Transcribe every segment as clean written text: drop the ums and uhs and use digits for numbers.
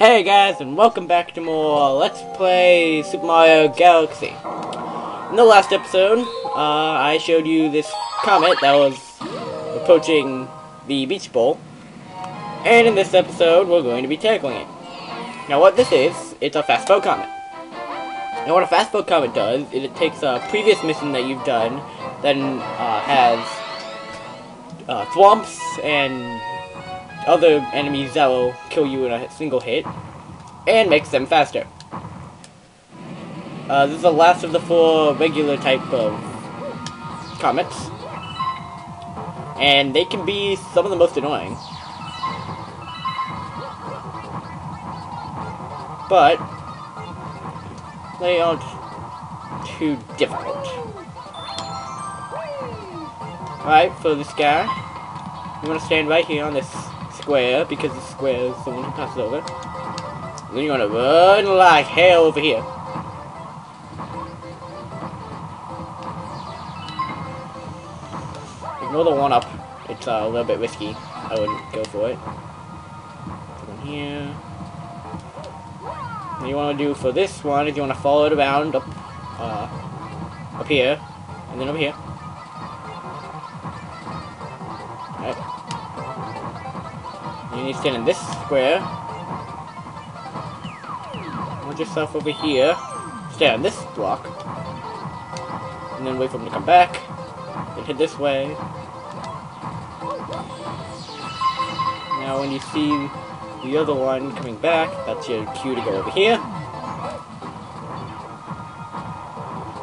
Hey guys, and welcome back to more Let's Play Super Mario Galaxy. In the last episode, I showed you this comet that was approaching the beach bowl. And in this episode, we're going to be tackling it. Now what this is, it's a fast forward comet. Now what a fast forward comet does, is it takes a previous mission that you've done, then has thwomps and other enemies that will kill you in a single hit, and makes them faster. This is the last of the 4 regular type of comets, and they can be some of the most annoying. But they aren't too difficult. Alright, for this guy, you want to stand right here on this square, because the square is the one who passes over. And then you want to run like hell over here. Ignore the one-up. It's a little bit risky. I wouldn't go for it. Go in here. What you want to do for this one is you want to follow it around up here, and then over here. Alright. You need to stand in this square. Put yourself over here. Stay on this block. And then wait for him to come back. Then head this way. Now when you see the other one coming back, that's your cue to go over here.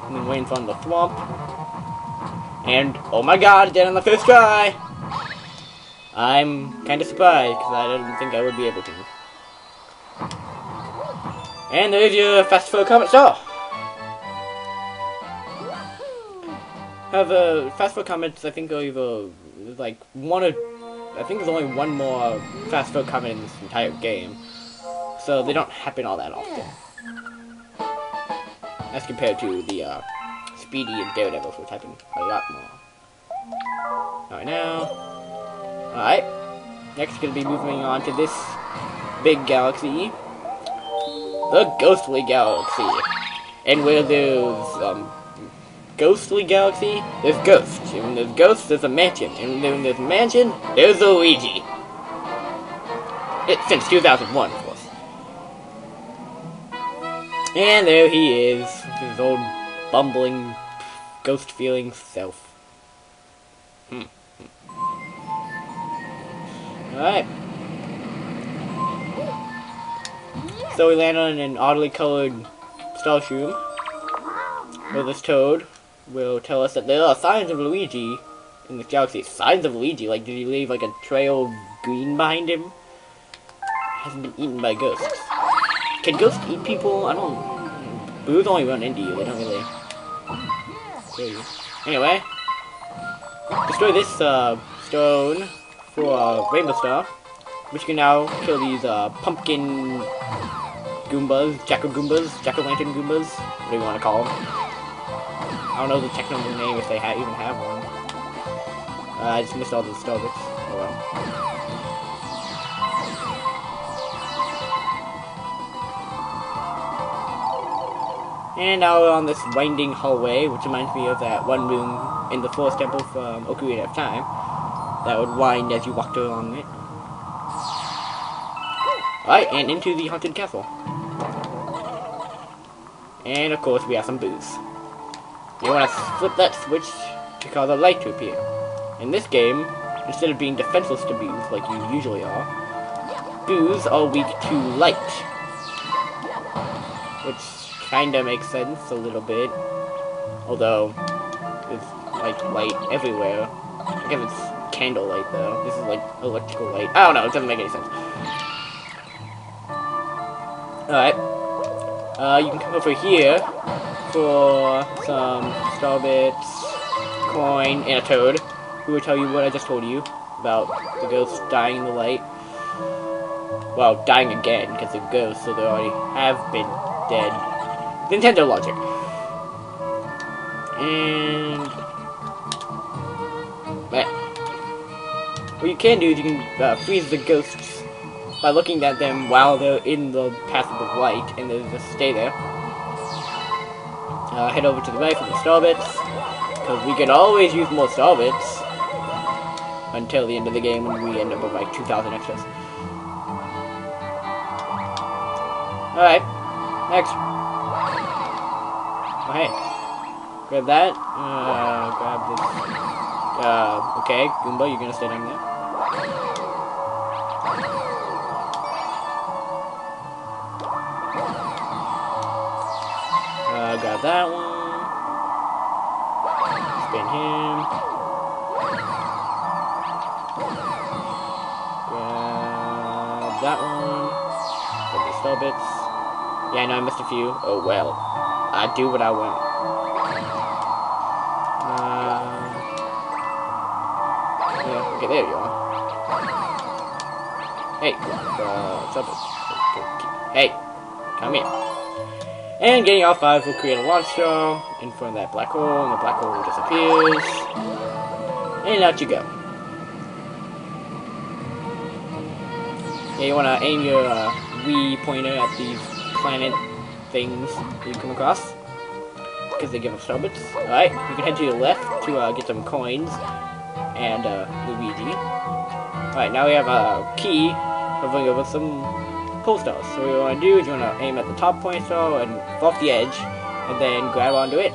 And then wait in front of the thwomp. And, oh my god, dead on the first try! I'm kind of surprised, because I didn't think I would be able to. And there's your fast forward comet star! However, fast forward comets, I think, are either, like, one or... I think there's only one more fast forward comet in this entire game. So they don't happen all that often. As compared to the, Speedy and Daredevil, which happen a lot more. Alright, now... Alright, next gonna be moving on to this big galaxy, the Ghostly Galaxy. And where there's, Ghostly Galaxy, there's ghosts. And when there's ghosts, there's a mansion. And when there's a mansion, there's a Luigi. It's since 2001, of course. And there he is, with his old bumbling, ghost-feeling self. Alright. So we land on an oddly colored starshroom, where this toad will tell us that there are signs of Luigi in this galaxy. Signs of Luigi? Like, did he leave like a trail of green behind him? Hasn't been eaten by ghosts. Can ghosts eat people? I don't... Boos only run into you, they don't really... kill you. Anyway. Destroy this, stone for a rainbow star, which can now kill these pumpkin goombas, jack-o'-lantern goombas, whatever you want to call them. I don't know the technical name if they even have one. I just missed all the star bits. Oh well. And now we're on this winding hallway, which reminds me of that one room in the Forest Temple from Ocarina of Time. That would wind as you walked along it. Alright, and into the haunted castle. And of course we have some booze. You want to flip that switch to cause a light to appear. In this game, instead of being defenseless to boos like you usually are, boos are weak to light. Which kinda makes sense a little bit. Although, there's like light everywhere. I guess it's candlelight though. This is like electrical light. I don't know, it doesn't make any sense. Alright. You can come over here for some star bits, coin, and a toad, who will tell you what I just told you about the ghosts dying in the light. Well, dying again, because they're ghosts, so they already have been dead. Nintendo logic. And... what you can do is you can freeze the ghosts by looking at them while they're in the path of the light, and they just stay there. Head over to the right for the star bits, because we can always use more star bits until the end of the game when we end up with like 2,000 extras. Alright, next. Oh, hey. Grab that. Grab this. Okay, Goomba, you're gonna stay down there. Grab that one. Spin him. Grab that one. Grab the star bits. Yeah, I know I missed a few. Oh well. I do what I want. Yeah, okay, there you are. Hey, what's up? Hey, come here. And getting all 5 will create a launch star in front of that black hole, and the black hole disappears. And out you go. Yeah, you want to aim your Wii pointer at these planet things that you come across, because they give us star bits. Alright, you can head to your left to get some coins and Luigi. Alright, now we have a key hovering over some pole stars. So what you want to do is you want to aim at the top point star and off the edge, and then grab onto it,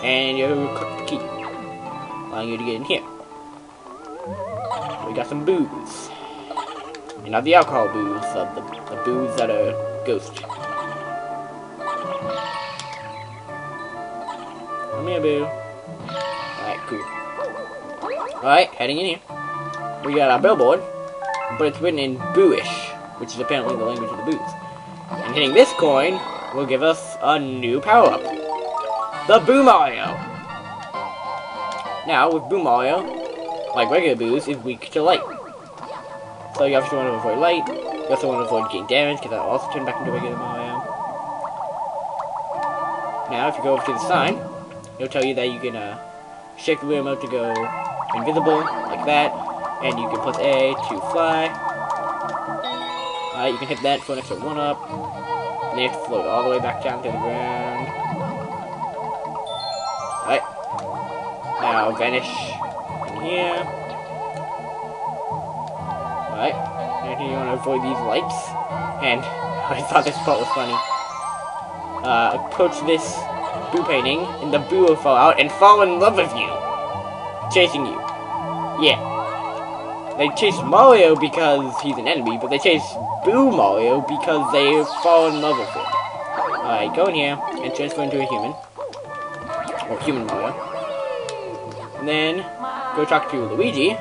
and you click the key, allowing you to get in here. We got some booze. And not the alcohol booze, the booze that are ghost. Come here, boo. Alright, cool. Alright, heading in here. We got our billboard, but it's written in Booish, which is apparently the language of the boos. And hitting this coin will give us a new power-up. The Boo Mario! Now, with Boo Mario, like regular boos, is weak to light. So you obviously want to avoid light. You also want to avoid getting damage, because that'll also turn back into regular Mario. Now, if you go over to the sign, it'll tell you that you can shake the remote to go invisible, like that. And you can press A to fly. You can hit that for an extra 1-up. And then you have to float all the way back down to the ground. Alright. Now vanish in here. Alright. And here you want to avoid these lights. And I thought this part was funny. Approach this Boo painting, and the Boo will fall out and fall in love with you. Chasing you. Yeah. They chase Mario because he's an enemy, but they chase Boo Mario because they fall in love with him. Alright, go in here and transfer into a human. Or human Mario. And then go talk to Luigi.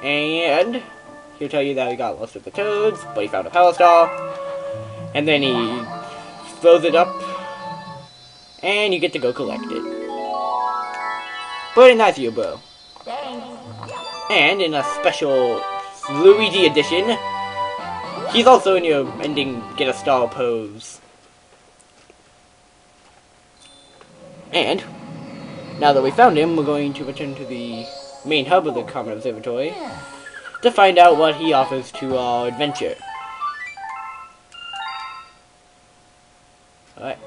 And he'll tell you that he got lost with the toads, but he found a power star. And then he throws it up. And you get to go collect it. Very nice of you, bro. And in a special Luigi edition, he's also in your ending get a star pose. And now that we found him, we're going to return to the main hub of the Comet Observatory to find out what he offers to our adventure. Alright.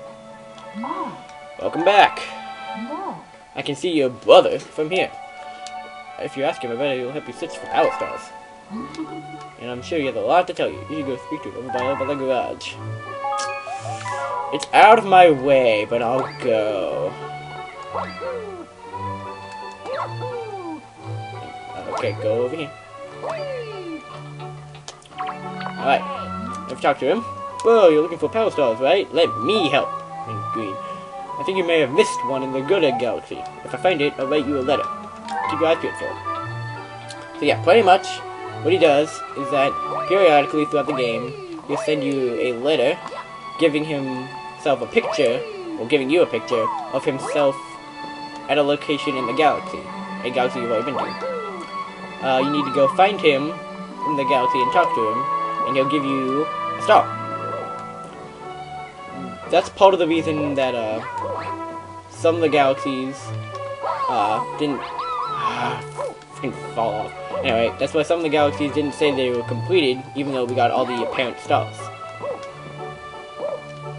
Welcome back. I can see your brother from here. If you ask him about it, he'll help you search for power stars. And I'm sure he has a lot to tell you. You should go speak to him over the garage. It's out of my way, but I'll go. Okay, go over here. Alright, let's talk to him. Whoa, you're looking for power stars, right? Let me help. In green. I think you may have missed one in the Good Galaxy. If I find it, I'll write you a letter. Keep your eyes peeled for it. So yeah, pretty much what he does is that periodically throughout the game, he'll send you a letter giving himself a picture, or giving you a picture of himself at a location in the galaxy, a galaxy you've already been to. You need to go find him in the galaxy and talk to him, and he'll give you a star. That's part of the reason that some of the galaxies didn't freaking fall off. Anyway, that's why some of the galaxies didn't say they were completed, even though we got all the apparent stars.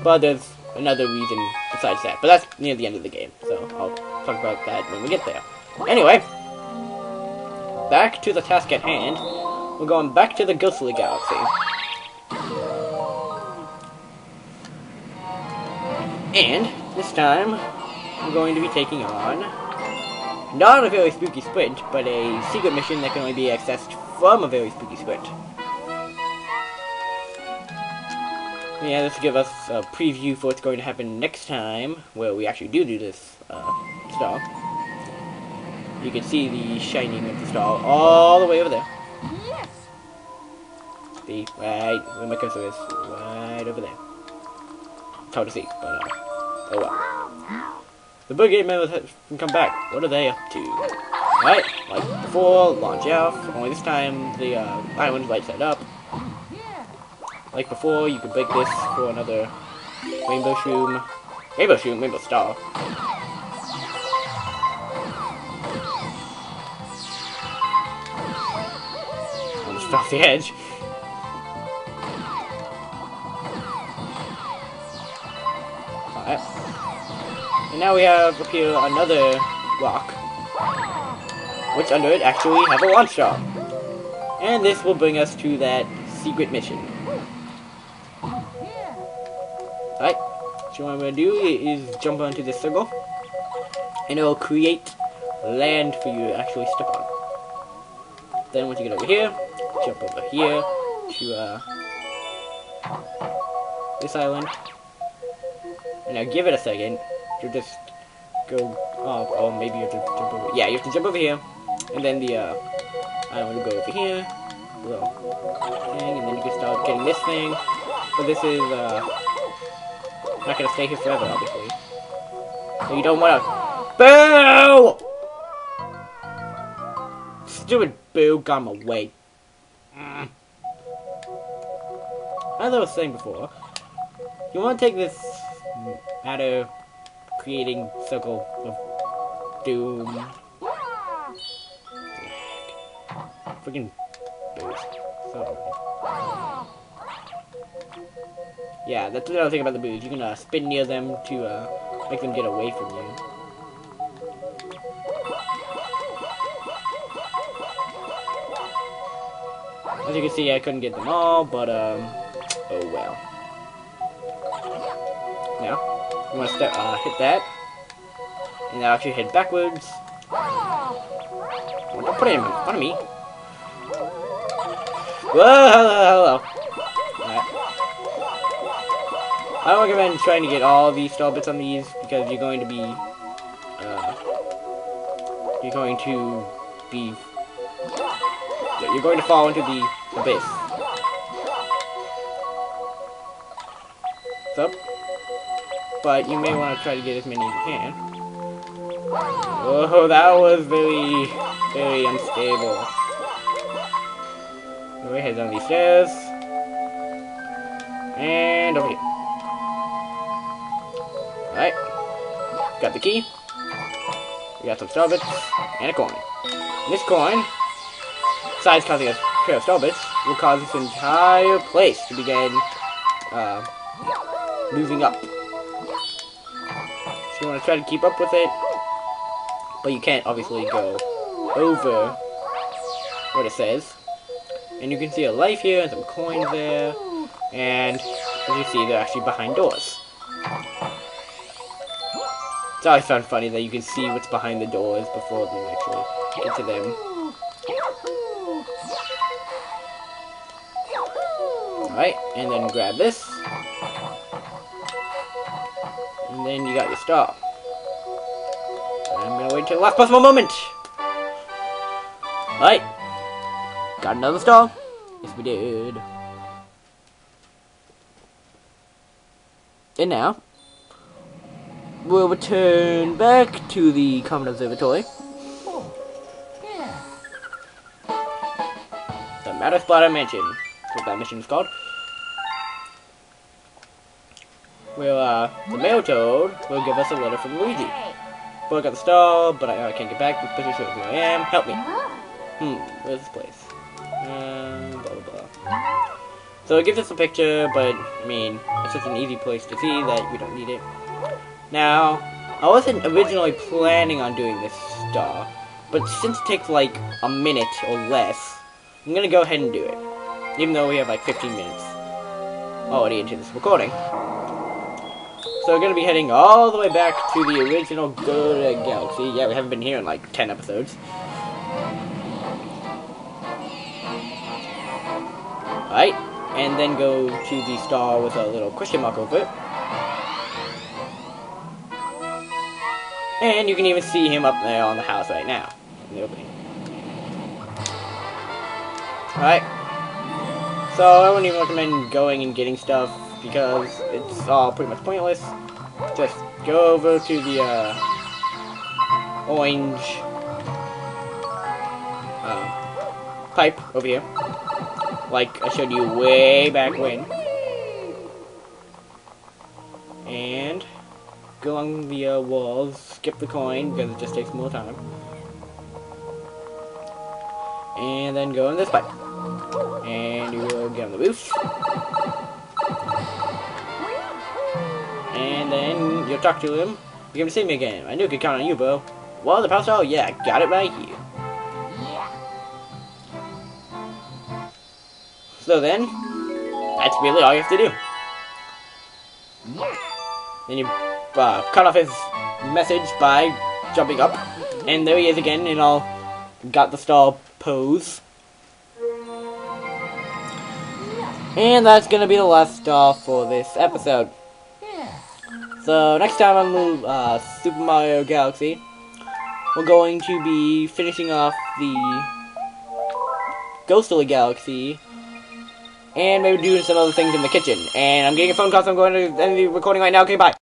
But there's another reason besides that. But that's near the end of the game, so I'll talk about that when we get there. Anyway, back to the task at hand. We're going back to the Ghostly Galaxy. And this time, we're going to be taking on not a very spooky sprint, but a secret mission that can only be accessed from a very spooky sprint. Yeah, this will give us a preview for what's going to happen next time, where we actually do this star. You can see the shining of the star all the way over there. Yes. See, right where my cursor is, right over there. It's hard to see, but oh well. The Brigade members can come back. What are they up to? Right, like before, launch off. Only this time the island lights that up. Like before, you could break this for another rainbow shroom, rainbow star. I'm just off the edge. Alright. And now we have up here another rock, which under it actually has a launch star. And this will bring us to that secret mission. Alright, so what I'm going to do is jump onto this circle, and it will create land for you to actually step on. Then once you get over here, jump over here to this island. And now give it a second to just go off. Oh, maybe you have to jump over. Yeah, you have to jump over here, and then the island will go over here. And then you can start getting this thing. But this is not gonna stay here forever, obviously. So you don't wanna. Boo! Stupid Boo got my way. As I was saying before, you want to take this matter creating circle of doom. Freaking Boo. So. Yeah, that's another thing about the boos. You can spin near them to make them get away from you. As you can see, I couldn't get them all, but oh well. Now, you want to hit that, and now actually head backwards. Don't put it in front of me. Whoa, hello. I don't recommend trying to get all these star bits on these, because you're going to fall into the abyss. So, but you may want to try to get as many as you can. Oh, that was very, very unstable. Go ahead down these stairs, and over here. Alright, got the key, we got some star bits, and a coin. And this coin, besides causing a pair of star bits, will cause this entire place to begin moving up. So you want to try to keep up with it, but you can't obviously go over what it says. And you can see a life here, and some coins there, and as you see, they're actually behind doors. It's always found funny that you can see what's behind the doors before you actually get to them. Alright, and then grab this. And then you got your star. I'm gonna wait till the last possible moment! Alright. Got another star? Yes, we did. And now, we'll return back to the Common Observatory. The Matter Splatter Mansion. That's what that mission is called. Where, the Mail Toad will give us a letter from Luigi. But I got the star, but I can't get back. The picture shows who I am. Help me. Where's this place? Blah blah blah. So it gives us a picture, but I mean, it's such an easy place to see that we don't need it. Now, I wasn't originally planning on doing this star, but since it takes like a minute or less, I'm gonna go ahead and do it. Even though we have like 15 minutes already into this recording. So we're gonna be heading all the way back to the original good galaxy. Yeah, we haven't been here in like 10 episodes. Alright, and then go to the star with a little question mark over it. And you can even see him up there on the house right now, in the opening. Alright. So I wouldn't even recommend going and getting stuff, because it's all pretty much pointless. Just go over to the, orange, pipe over here. Like I showed you way back when. And go along the walls, skip the coin because it just takes more time. And then go in this pipe. And you will get on the roof. And then you'll talk to him. You're gonna see me again. I knew I could count on you, bro. Well, the power star? Yeah, got it right here. So then, that's really all you have to do. Then you cut off his message by jumping up. And there he is again in all got the star pose. And that's gonna be the last star for this episode. So next time on Super Mario Galaxy, we're going to be finishing off the Ghostly Galaxy. And maybe doing some other things in the kitchen. And I'm getting a phone call, so I'm going to end the recording right now. Okay, bye.